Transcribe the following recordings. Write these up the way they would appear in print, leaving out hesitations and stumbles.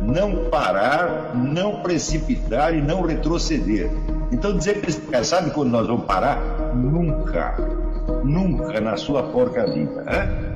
não parar, não precipitar e não retroceder. Então dizer para esse cara, sabe quando nós vamos parar? Nunca. Nunca na sua porca vida. Né?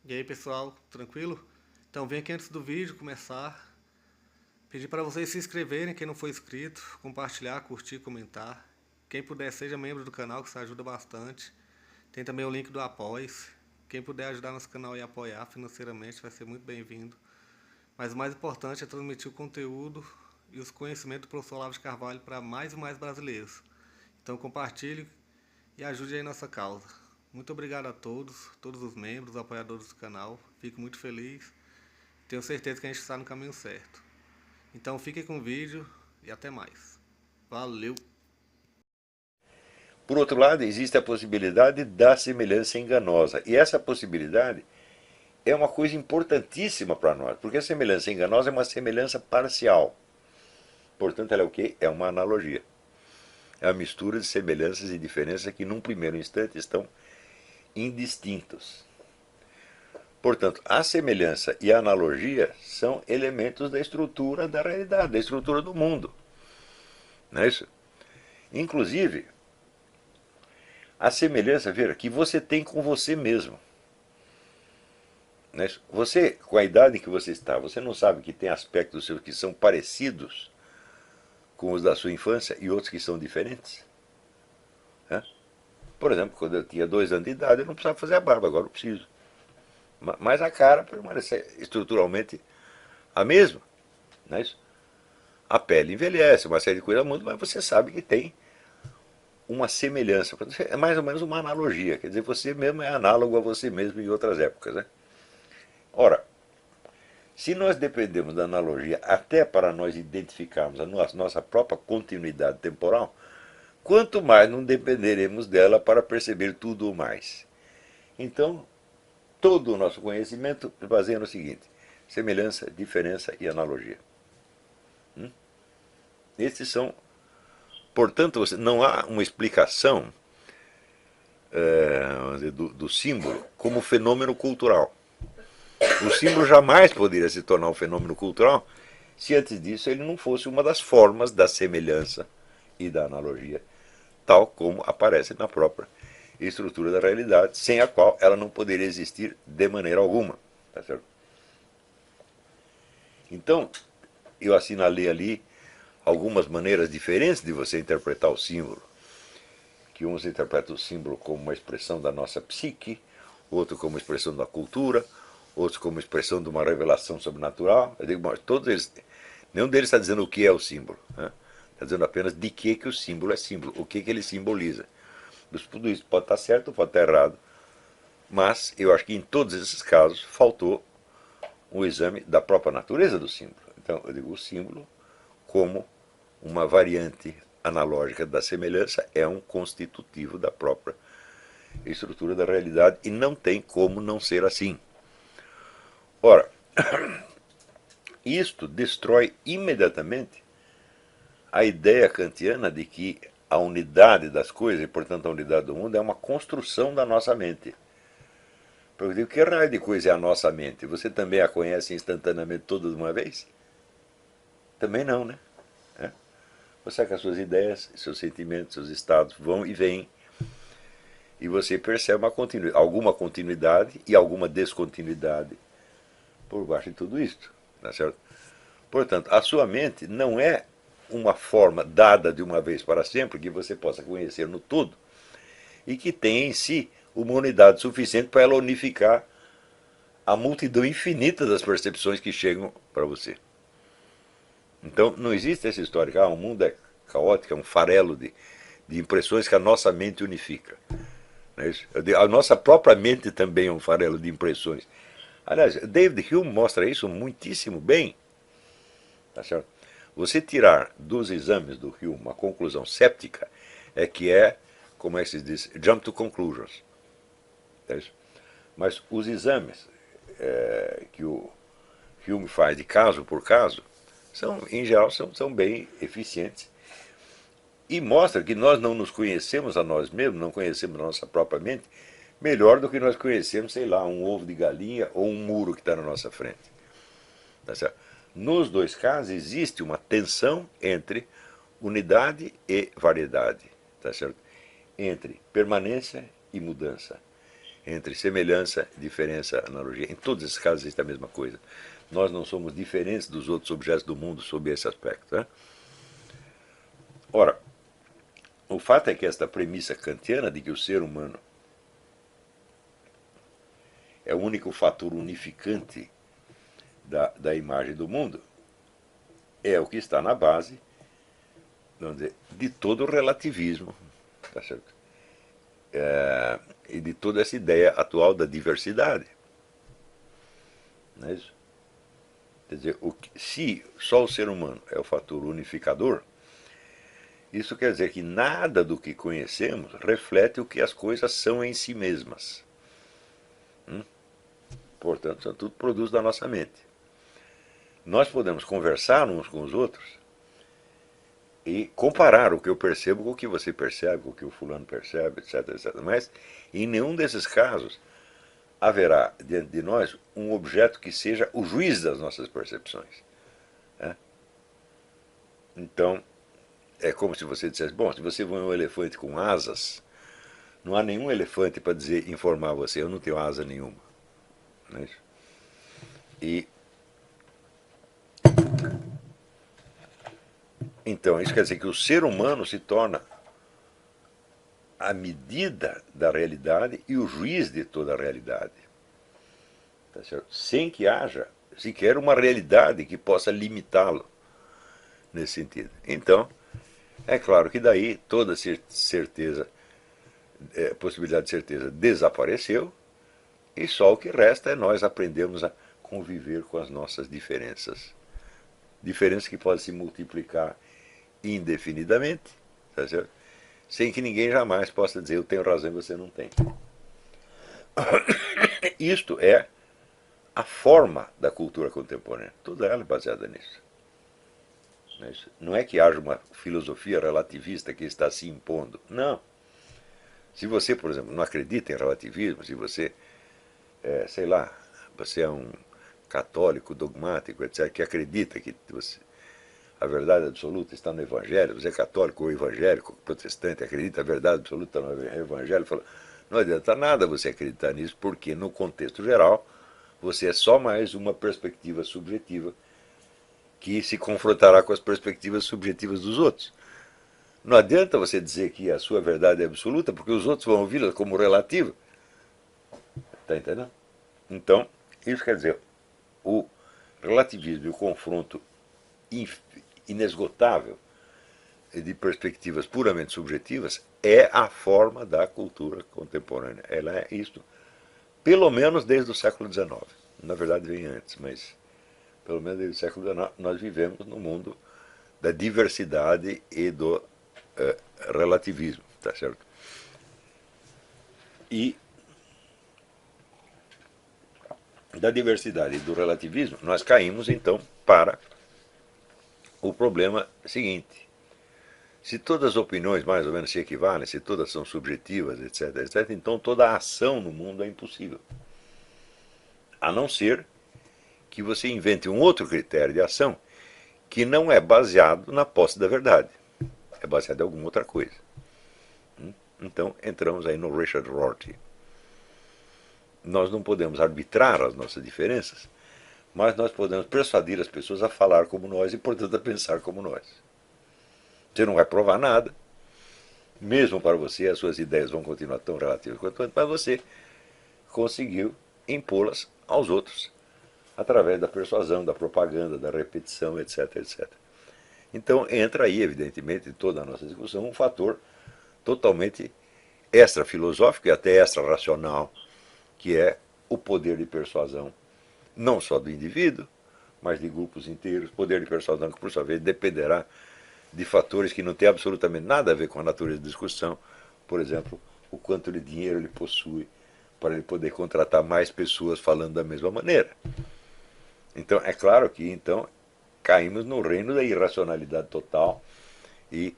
E aí pessoal, tranquilo? Então vem aqui antes do vídeo começar, pedir para vocês se inscreverem, quem não for inscrito, compartilhar, curtir, comentar. Quem puder seja membro do canal, que isso ajuda bastante. Tem também o link do Apoia-se. Quem puder ajudar nosso canal e apoiar financeiramente vai ser muito bem-vindo. Mas o mais importante é transmitir o conteúdo e os conhecimentos do professor Olavo de Carvalho para mais e mais brasileiros. Então compartilhe e ajude aí nossa causa. Muito obrigado a todos os membros, apoiadores do canal. Fico muito feliz. Tenho certeza que a gente está no caminho certo. Então fiquem com o vídeo e até mais. Valeu! Por outro lado, existe a possibilidade da semelhança enganosa. E essa possibilidade é uma coisa importantíssima para nós, porque a semelhança enganosa é uma semelhança parcial. Portanto, ela é o quê? É uma analogia. É a mistura de semelhanças e diferenças que, num primeiro instante, estão indistintos. Portanto, a semelhança e a analogia são elementos da estrutura da realidade, da estrutura do mundo. Não é isso? Inclusive, a semelhança, veja, que você tem com você mesmo. Não é isso? Você, com a idade em que você está, você não sabe que tem aspectos seus que são parecidos com os da sua infância e outros que são diferentes? Por exemplo, quando eu tinha 2 anos de idade, eu não precisava fazer a barba, agora eu preciso. Mas a cara permanece estruturalmente a mesma. Não é isso? A pele envelhece, uma série de coisas muda, mas você sabe que tem uma semelhança. É mais ou menos uma analogia. Quer dizer, você mesmo é análogo a você mesmo em outras épocas. Né? Ora, se nós dependemos da analogia até para nós identificarmos a nossa própria continuidade temporal, quanto mais não dependeremos dela para perceber tudo o mais. Então, todo o nosso conhecimento se baseia no seguinte: semelhança, diferença e analogia. Esses são, portanto, não há uma explicação do símbolo como fenômeno cultural. O símbolo jamais poderia se tornar um fenômeno cultural se antes disso ele não fosse uma das formas da semelhança e da analogia, tal como aparece na própria estrutura da realidade, sem a qual ela não poderia existir de maneira alguma. Tá certo? Então, eu assinalei ali algumas maneiras diferentes de você interpretar o símbolo. Que uns interpretam o símbolo como uma expressão da nossa psique, outro como expressão da cultura, outros como expressão de uma revelação sobrenatural. Eu digo, mas todos eles, nenhum deles está dizendo o que é o símbolo. Né? Está dizendo apenas de que o símbolo é símbolo, o que ele simboliza. Tudo isso pode estar certo, pode estar errado, mas eu acho que em todos esses casos faltou um exame da própria natureza do símbolo. Então, eu digo, o símbolo, como uma variante analógica da semelhança, é um constitutivo da própria estrutura da realidade e não tem como não ser assim. Ora, isto destrói imediatamente a ideia kantiana de que a unidade das coisas, e portanto a unidade do mundo, é uma construção da nossa mente. Porque eu digo, que raio de coisa é a nossa mente? Você também a conhece instantaneamente toda de uma vez? Também não, né? Você sabe que as suas ideias, seus sentimentos, seus estados vão e vêm. E você percebe alguma continuidade e alguma descontinuidade por baixo de tudo isso. Tá certo? Portanto, a sua mente não é uma forma dada de uma vez para sempre que você possa conhecer no todo e que tenha em si uma unidade suficiente para ela unificar a multidão infinita das percepções que chegam para você. Então não existe essa história que o mundo é caótico, é um farelo de impressões que a nossa mente unifica. Não é isso? A nossa própria mente também é um farelo de impressões. Aliás, David Hume mostra isso muitíssimo bem. Tá certo? Você tirar dos exames do Hume uma conclusão séptica como é que se diz, jump to conclusions. É isso? Mas os exames que o Hume faz de caso por caso, em geral, são bem eficientes e mostra que nós não nos conhecemos a nós mesmos, não conhecemos a nossa própria mente, melhor do que nós conhecemos, sei lá, um ovo de galinha ou um muro que está na nossa frente. Tá certo? Nos dois casos existe uma tensão entre unidade e variedade, tá certo? Entre permanência e mudança, entre semelhança, diferença, analogia. Em todos esses casos existe a mesma coisa. Nós não somos diferentes dos outros objetos do mundo sob esse aspecto. Né? Ora, o fato é que esta premissa kantiana de que o ser humano é o único fator unificante da imagem do mundo é o que está na base, vamos dizer, de todo o relativismo, tá certo? E de toda essa ideia atual da diversidade. Não é isso? Quer dizer, se só o ser humano é o fator unificador, isso quer dizer que nada do que conhecemos reflete o que as coisas são em si mesmas. Portanto, são tudo produtos da nossa mente. Nós podemos conversar uns com os outros e comparar o que eu percebo com o que você percebe, com o que o fulano percebe, etc, etc. Mas, em nenhum desses casos, haverá diante de nós um objeto que seja o juiz das nossas percepções. Né? Então, é como se você dissesse, bom, se você vê um elefante com asas, não há nenhum elefante para informar você, eu não tenho asa nenhuma. Não é isso? Então, isso quer dizer que o ser humano se torna a medida da realidade e o juiz de toda a realidade. Tá certo? Sem que haja sequer uma realidade que possa limitá-lo nesse sentido. Então, é claro que daí toda certeza, possibilidade de certeza desapareceu e só o que resta é nós aprendermos a conviver com as nossas diferenças. Diferenças que podem se multiplicar indefinidamente, tá certo? Sem que ninguém jamais possa dizer eu tenho razão e você não tem. Isto é a forma da cultura contemporânea. Toda ela é baseada nisso. Não é que haja uma filosofia relativista que está se impondo. Não. Se você, por exemplo, não acredita em relativismo, se você, sei lá, você é um católico dogmático, etc., que acredita que a verdade absoluta está no Evangelho, você é católico ou evangélico, protestante, acredita a verdade absoluta no Evangelho, fala, não adianta nada você acreditar nisso, porque no contexto geral você é só mais uma perspectiva subjetiva que se confrontará com as perspectivas subjetivas dos outros. Não adianta você dizer que a sua verdade é absoluta, porque os outros vão ouvi-la como relativa. Está entendendo? Então, isso quer dizer, o relativismo e o confronto inesgotável de perspectivas puramente subjetivas é a forma da cultura contemporânea. Ela é isto, pelo menos desde o século XIX. Na verdade vem antes, mas pelo menos desde o século XIX nós vivemos no mundo da diversidade e do relativismo, tá certo? E da diversidade e do relativismo nós caímos então para o problema seguinte: se todas as opiniões mais ou menos se equivalem, se todas são subjetivas, etc., etc., então toda a ação no mundo é impossível. A não ser que você invente um outro critério de ação que não é baseado na posse da verdade, é baseado em alguma outra coisa. Então entramos aí no Richard Rorty. Nós não podemos arbitrar as nossas diferenças, mas nós podemos persuadir as pessoas a falar como nós e, portanto, a pensar como nós. Você não vai provar nada, mesmo para você as suas ideias vão continuar tão relativas quanto antes, mas você conseguiu impô-las aos outros através da persuasão, da propaganda, da repetição, etc, etc. Então entra aí, evidentemente, em toda a nossa discussão, um fator totalmente extra-filosófico e até extra-racional, que é o poder de persuasão, não só do indivíduo, mas de grupos inteiros, poder de persuasão que, por sua vez, dependerá de fatores que não têm absolutamente nada a ver com a natureza da discussão, por exemplo, o quanto de dinheiro ele possui para ele poder contratar mais pessoas falando da mesma maneira. Então, é claro que então caímos no reino da irracionalidade total e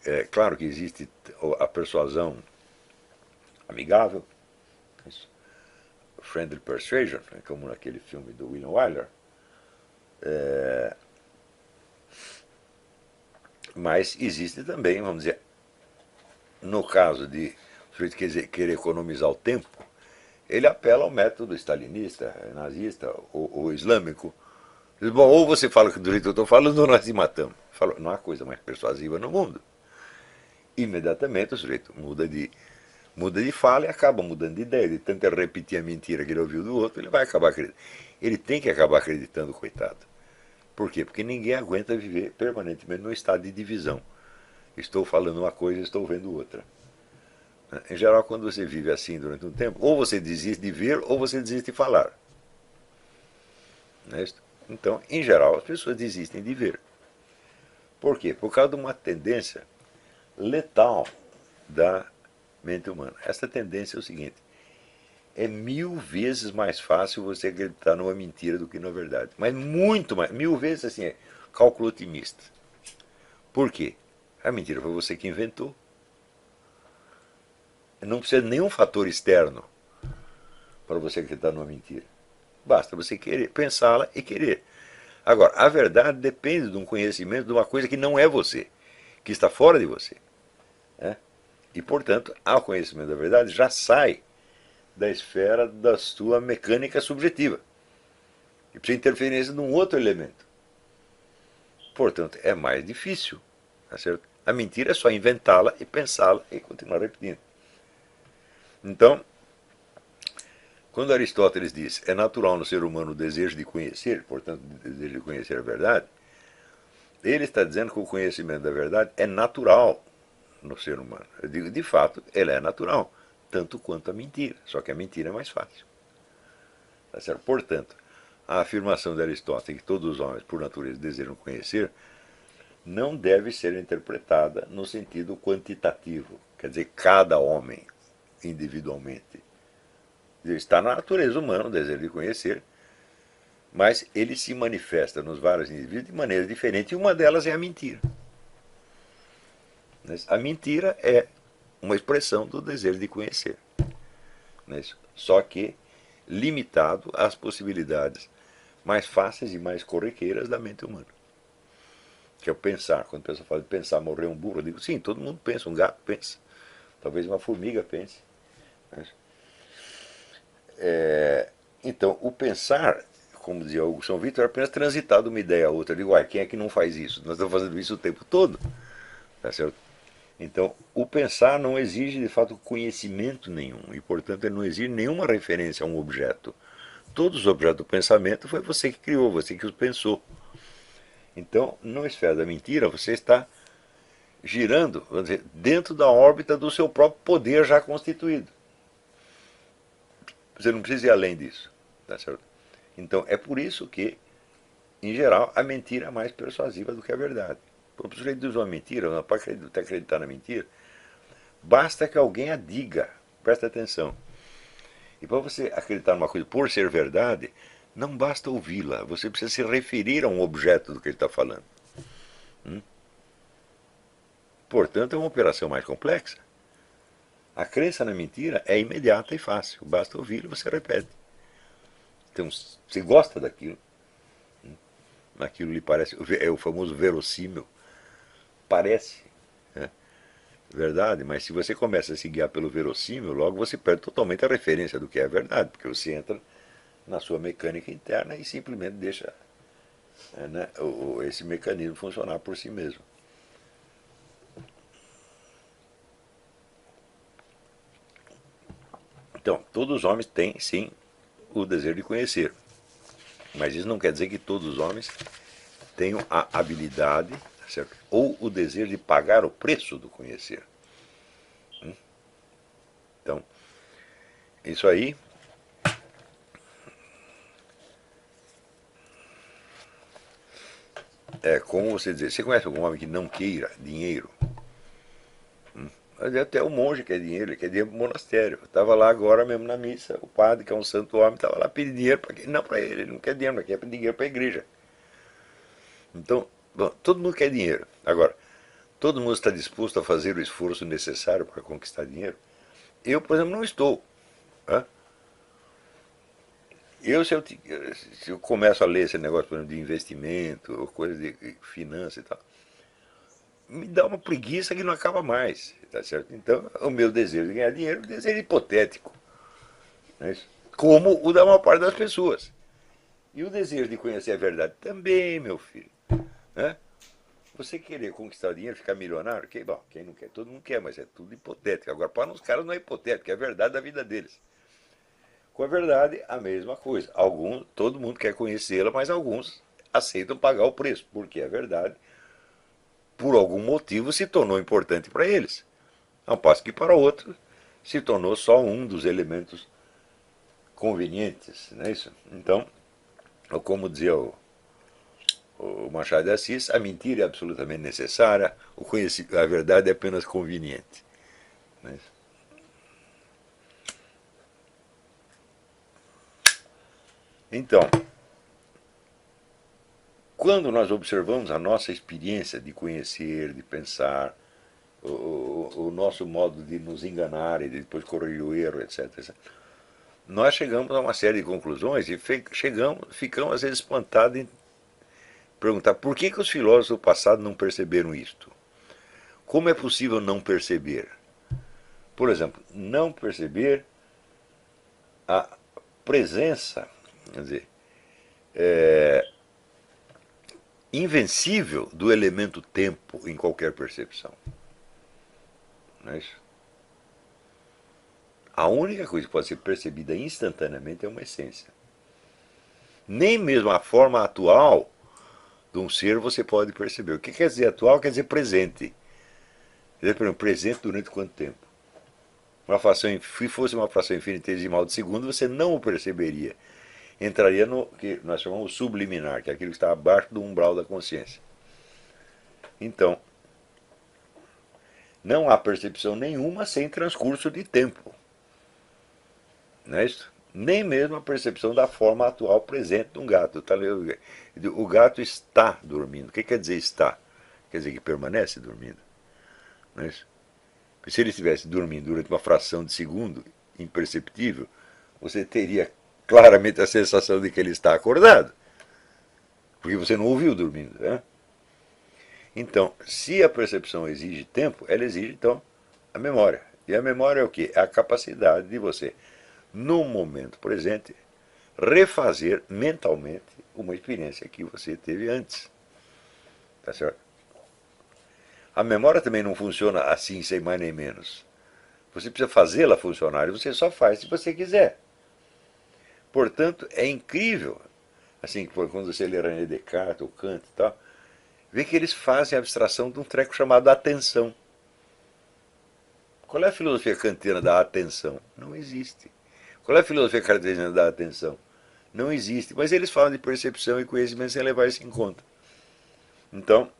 é claro que existe a persuasão amigável, friendly persuasion, como naquele filme do William Wyler, mas existe também, vamos dizer, no caso de o sujeito querer economizar o tempo, ele apela ao método stalinista, nazista ou islâmico. Bom, ou você fala do jeito que eu estou falando, ou nós se matamos. Falo, não há coisa mais persuasiva no mundo. Imediatamente o sujeito muda de fala e acaba mudando de ideia. De tanto repetir a mentira que ele ouviu do outro, ele vai acabar acreditando. Ele tem que acabar acreditando, coitado. Por quê? Porque ninguém aguenta viver permanentemente num estado de divisão. Estou falando uma coisa, estou vendo outra. Em geral, quando você vive assim durante um tempo, ou você desiste de ver, ou você desiste de falar. Não é isso? Então, em geral, as pessoas desistem de ver. Por quê? Por causa de uma tendência letal da mente humana. Essa tendência é o seguinte: é 1000 vezes mais fácil você acreditar numa mentira do que na verdade. Mas muito mais, 1000 vezes assim, é cálculo otimista. Por quê? A mentira foi você que inventou. Não precisa de nenhum fator externo para você acreditar numa mentira. Basta você querer, pensá-la e querer. Agora, a verdade depende de um conhecimento de uma coisa que não é você, que está fora de você. Né? E, portanto, o conhecimento da verdade já sai da esfera da sua mecânica subjetiva. E precisa de interferência de um outro elemento. Portanto, é mais difícil. Tá certo? A mentira é só inventá-la e pensá-la e continuar repetindo. Então, quando Aristóteles diz é natural no ser humano o desejo de conhecer, portanto, o desejo de conhecer a verdade, ele está dizendo que o conhecimento da verdade é natural no ser humano. Eu digo, de fato, ele é natural, tanto quanto a mentira, só que a mentira é mais fácil. Tá certo? Portanto, a afirmação de Aristóteles que todos os homens, por natureza, desejam conhecer, não deve ser interpretada no sentido quantitativo, quer dizer, cada homem individualmente. Está na natureza humana o desejo de conhecer, mas ele se manifesta nos vários indivíduos de maneira diferente, e uma delas é a mentira. A mentira é uma expressão do desejo de conhecer, só que limitado às possibilidades mais fáceis e mais corriqueiras da mente humana. Que é o pensar. Quando a pessoa fala de pensar, morrer um burro, eu digo, sim, todo mundo pensa, um gato pensa, talvez uma formiga pense. Então, o pensar, como dizia o São Vítor, é apenas transitar de uma ideia a outra. Eu digo, quem é que não faz isso? Nós estamos fazendo isso o tempo todo. Tá certo? Então, o pensar não exige, de fato, conhecimento nenhum. E, portanto, ele não exige nenhuma referência a um objeto. Todos os objetos do pensamento foi você que criou, você que os pensou. Então, na esfera da mentira, você está girando, vamos dizer, dentro da órbita do seu próprio poder já constituído. Você não precisa ir além disso. Tá certo? Então, é por isso que, em geral, a mentira é mais persuasiva do que a verdade. Para o sujeito diz uma mentira, para acreditar na mentira, basta que alguém a diga. Presta atenção. E para você acreditar numa coisa por ser verdade, não basta ouvi-la, você precisa se referir a um objeto do que ele está falando. Portanto, é uma operação mais complexa. A crença na mentira é imediata e fácil, basta ouvi-la e você repete. Então, você gosta daquilo, aquilo lhe parece, é o famoso verossímil, parece verdade, mas se você começa a se guiar pelo verossímil, logo você perde totalmente a referência do que é verdade, porque você entra na sua mecânica interna e simplesmente deixa esse mecanismo funcionar por si mesmo. Então, todos os homens têm, sim, o desejo de conhecer, mas isso não quer dizer que todos os homens tenham a habilidade, certo? Ou o desejo de pagar o preço do conhecer. Então, isso aí é como você dizer, você conhece algum homem que não queira dinheiro? Até o monge quer dinheiro, ele quer dinheiro para o monastério. Estava lá agora mesmo na missa, o padre, que é um santo homem, estava lá pedindo dinheiro para quem? Não para ele não quer dinheiro, mas quer dinheiro para a igreja. Então, bom, todo mundo quer dinheiro. Agora, todo mundo está disposto a fazer o esforço necessário para conquistar dinheiro? Eu, por exemplo, não estou. Né? Se eu começo a ler esse negócio, por exemplo, de investimento, ou coisa de finanças e tal, me dá uma preguiça que não acaba mais. Tá certo? Então, o meu desejo de ganhar dinheiro é um desejo hipotético. Não é isso? Como o da maior parte das pessoas. E o desejo de conhecer a verdade também, meu filho. Né? Você querer conquistar o dinheiro, ficar milionário, bom, quem não quer? Todo mundo quer, mas é tudo hipotético. Agora, para os caras não é hipotético, é a verdade da vida deles. Com a verdade, a mesma coisa. Todo mundo quer conhecê-la, mas alguns aceitam pagar o preço, porque a verdade, por algum motivo, se tornou importante para eles. Ao passo que para outros se tornou só um dos elementos convenientes, não é isso? Então, como dizia o Machado de Assis, a mentira é absolutamente necessária, a verdade é apenas conveniente. Não é isso? Então, quando nós observamos a nossa experiência de conhecer, de pensar, o nosso modo de nos enganar e de depois corrigir o erro, etc., nós chegamos a uma série de conclusões e ficamos às vezes espantados em perguntar por que os filósofos do passado não perceberam isto? Como é possível não perceber? Por exemplo, não perceber a presença, quer dizer, invencível do elemento tempo em qualquer percepção. Não é isso? A única coisa que pode ser percebida instantaneamente é uma essência. Nem mesmo a forma atual de um ser você pode perceber. O que quer dizer atual? Quer dizer presente. Quer dizer, por exemplo, presente durante quanto tempo? Se fosse uma fração infinitesimal de segundo, você não o perceberia. Entraria no que nós chamamos subliminar, que é aquilo que está abaixo do umbral da consciência. Então, não há percepção nenhuma sem transcurso de tempo. Não é isso? Nem mesmo a percepção da forma atual presente de um gato. O gato está dormindo. O que quer dizer está? Quer dizer que permanece dormindo. Não é isso? Porque se ele estivesse dormindo durante uma fração de segundo, imperceptível, você teria claramente a sensação de que ele está acordado. Porque você não ouviu dormindo. Né? Então, se a percepção exige tempo, ela exige, então, a memória. E a memória é o quê? É a capacidade de você, no momento presente, refazer mentalmente uma experiência que você teve antes. Tá certo? A memória também não funciona assim, sem mais nem menos. Você precisa fazê-la funcionar e você só faz se você quiser. Portanto, é incrível, assim, quando você lê René Descartes, ou Kant e tal, ver que eles fazem a abstração de um treco chamado atenção. Qual é a filosofia kantiana da atenção? Não existe. Qual é a filosofia cartesiana da atenção? Não existe. Mas eles falam de percepção e conhecimento sem levar isso em conta. Então,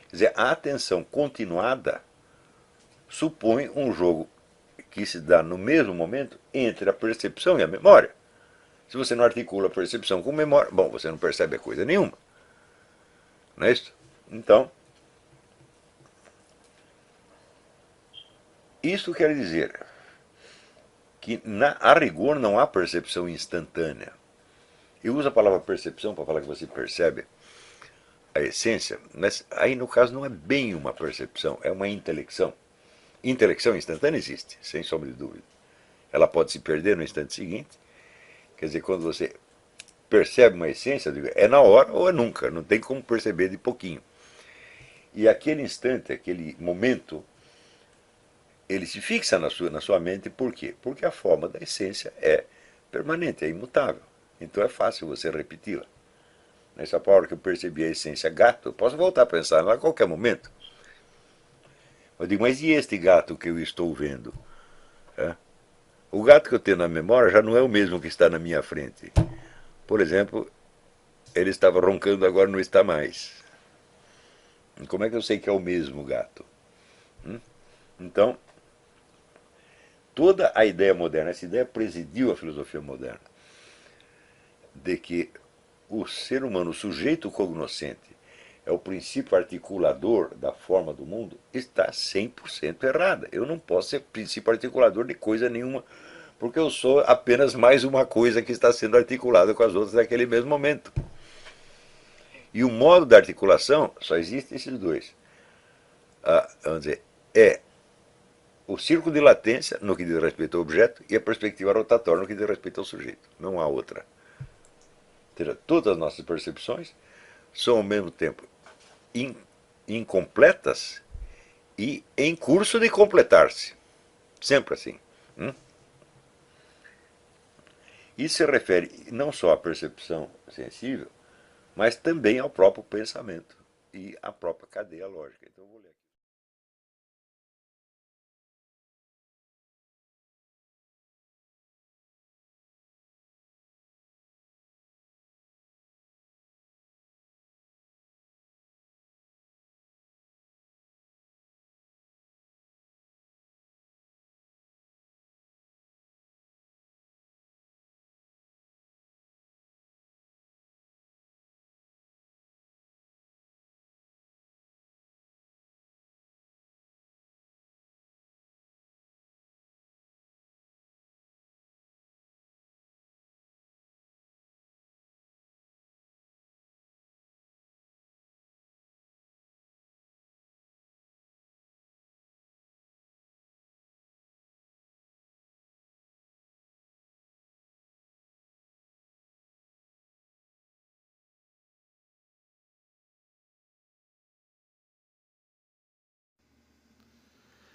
quer dizer, a atenção continuada supõe um jogo que se dá no mesmo momento entre a percepção e a memória. Se você não articula a percepção com memória, bom, você não percebe a coisa nenhuma. Não é isso? Então, isso quer dizer que, a rigor, não há percepção instantânea. Eu uso a palavra percepção para falar que você percebe a essência, mas aí no caso não é bem uma percepção, é uma intelecção. Intelecção instantânea existe, sem sombra de dúvida. Ela pode se perder no instante seguinte. Quer dizer, quando você percebe uma essência, é na hora ou é nunca, não tem como perceber de pouquinho. E aquele instante, aquele momento, ele se fixa na sua mente, por quê? Porque a forma da essência é permanente, é imutável. Então é fácil você repeti-la. Nessa hora que eu percebi a essência gato, eu posso voltar a pensar nela a qualquer momento. Eu digo, mas e este gato que eu estou vendo? O gato que eu tenho na memória já não é o mesmo que está na minha frente. Por exemplo, ele estava roncando, agora não está mais. Como é que eu sei que é o mesmo gato? Então, toda a ideia moderna, essa ideia presidiu a filosofia moderna, de que o ser humano, o sujeito cognoscente, é o princípio articulador da forma do mundo, está 100% errada. Eu não posso ser princípio articulador de coisa nenhuma, porque eu sou apenas mais uma coisa que está sendo articulada com as outras naquele mesmo momento. E o modo da articulação, só existem esses dois. Vamos dizer, é o círculo de latência, no que diz respeito ao objeto, e a perspectiva rotatória, no que diz respeito ao sujeito. Não há outra. Ou seja, todas as nossas percepções são ao mesmo tempo incompletas e em curso de completar-se. Sempre assim. Isso se refere não só à percepção sensível, mas também ao próprio pensamento e à própria cadeia lógica. Então eu vou ler aqui.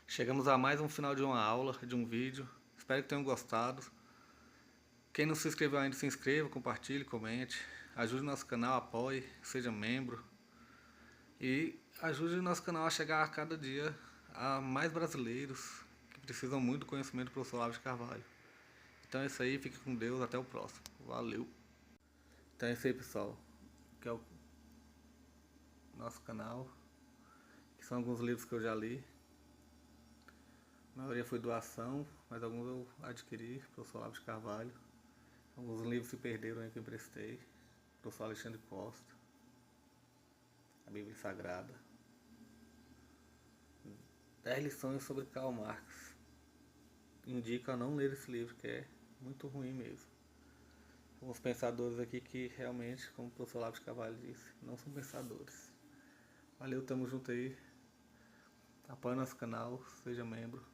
Chegamos a mais um final de uma aula, de um vídeo. Espero que tenham gostado. Quem não se inscreveu ainda, se inscreva, compartilhe, comente. Ajude o nosso canal, apoie, seja membro. E ajude o nosso canal a chegar a cada dia a mais brasileiros que precisam muito do conhecimento do professor Olavo de Carvalho. Então é isso aí, fique com Deus, até o próximo. Valeu! Então é isso aí, pessoal. Que é o nosso canal. Que são alguns livros que eu já li. A maioria foi doação, mas alguns eu adquiri, professor Olavo de Carvalho. Alguns livros se perderam aí que eu emprestei. Professor Alexandre Costa. A Bíblia Sagrada. 10 lições sobre Karl Marx. Indico a não ler esse livro, que é muito ruim mesmo. Alguns pensadores aqui que realmente, como o professor Olavo de Carvalho disse, não são pensadores. Valeu, tamo junto aí. Apoie nosso canal, seja membro.